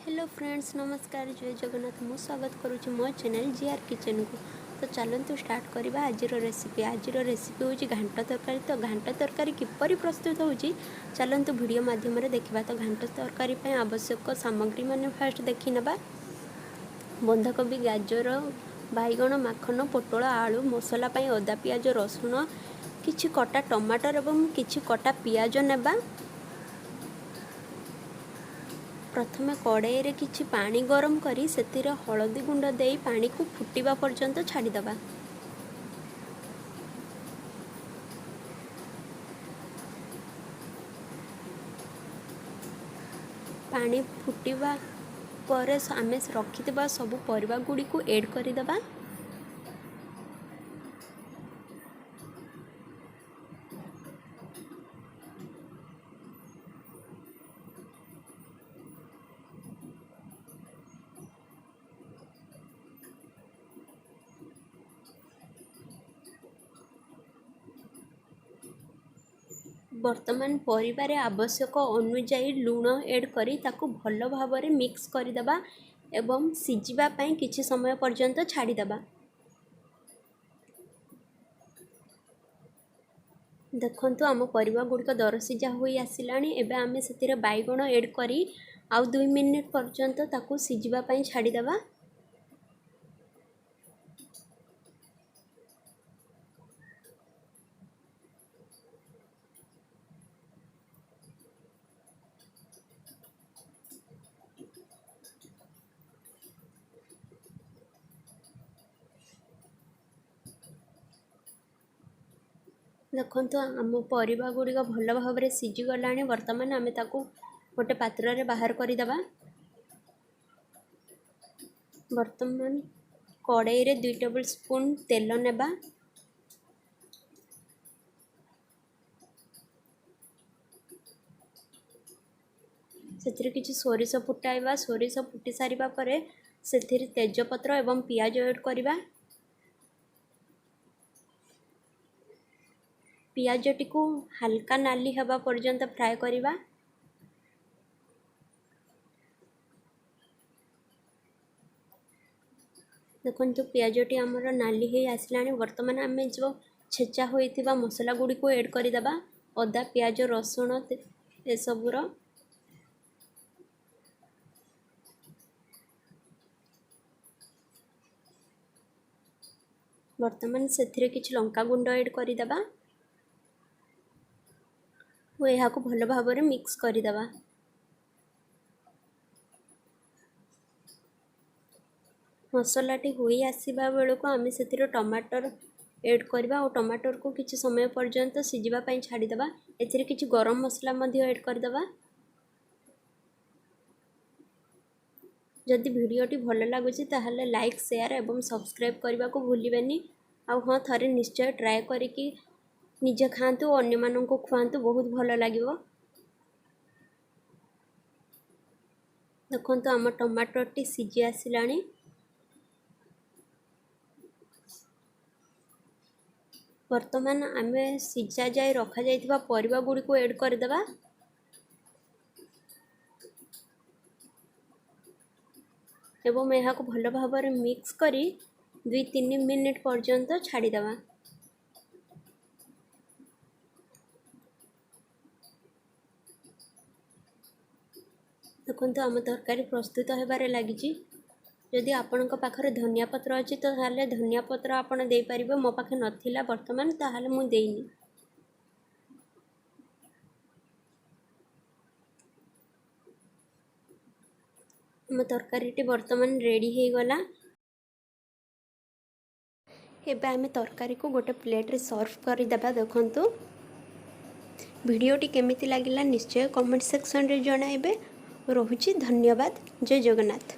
Hello friends, नमस्कार, जय जगन्नाथ। मु स्वागत करुँच मो चैनल जीआर किचन को। तो चलतु स्टार्ट करवा आज रेसिपी। आज रेसिपी हूँ घांट तरकारी। तो घांट तरकारी किपरि प्रस्तुत होची चलतु वीडियो माध्यम देखा। तो घांट तरकारी आवश्यक सामग्री मैंने फास्ट देखी नबा। बंधाकोबी, गाजर, बैगण, माखन, पोटल, आलू, मसला अदा, पियाज, रसुण, किछि कटा टमाटर एवं किछि कटा पियाज नेबा। प्रथमे कड़ाई रे किछि पानी गरम करी सेतिरे हळदी गुंड देई पानी को फुटिबा पर्यंत छाड़ीदबा। पानी फुटिबा परे आमे रखिथिबा सब परिबा गुडी को ऐड करिदबा। वर्तमान परिवार आवश्यक अनुजाई लुण ऐड करी ताकू भल भाव में मिक्स करदबा एवं सिझिबा पई किछि समय पर्यंत छाड़ीदबा। देखंतु आम परिवा गुड़िक दर सिझा हो आसिलानी। एबे आमे सेतिरे बैगण ऐड करी आउ 2 मिनिट पर्यंत ताकू सिझिबा पई छाड़ीदबा। देखंतु आम परिवा गुड़िक भल भाव में सिझीगला। वर्तमान आमे ताकू गोटे पात्र रे बाहर करदबा। वर्तमान कड़ाई रे 2 टेबल स्पून तेल नेबा। सेथिरे किछि सोरिष फुटाइबा। सोरिष फुटी सारिबा परे सेथिरे तेजपत्र एवं पियाज ऐड करबा। पियाजटी को हल्का नाली हेबा पर्यंत फ्राए करबा। देखंतु पियाजटी आमर नाली हे आसलानी। वर्तमान आमे जो छेचा होइथिबा मसला गुडी को ऐड करदबा। अदा, पियाज, रसुण ए सबुर वर्तमान सेथिरे किछि लंका गुंड ऐड करदबा और यह को भल भाव में मिक्स करदबा। मसलाटी होई आसीबा बेलको आमे सेथिरे टमाटर ऐड करबा और टमाटर को किछि समय पर्यंत सिझिबा पई छाड़ीदबा। एथिरे किछि गरम मसला मध्ये ऐड करदबा। जदि वीडियोटी भल लगुछि ताहले लाइक, शेयर एवं सब्सक्राइब करबा को भूलिबेनी। आ हाँ, थरे निश्चय ट्राए करिकि निजे खातु और अन्य मानन को खुआतु, बहुत भल लागिवो। देखंतु आम टमाटरटी सिझी आसिलानी। वर्तमान आमे सिझा जाए रखा जाइथिबा परिबा गुडी को ऐड करदबा। एवं यह को भल भाव में मिक्स करी 2-3 मिनिट पर्यंत छाड़ीदबा। देखंतु आम तरकारी प्रस्तुत होबार लगी। जदि आपणक पाखरे धनिया पत्र अच्छी तो ताहले धनिया पत्र आपण दे परिबे। मो पाखे नथिला वर्तमान, ताहले मु देइनी। आम तरकारीटी वर्तमान रेडी हो गला। एबे आमे तरकारी को गोटे प्लेट रे सर्व करदेबा। देखंतु वीडियोटी केमिति लागिला निश्चय कमेंट सेक्शन रे जणाइबे। रहुछि धन्यवाद। जय जगन्नाथ।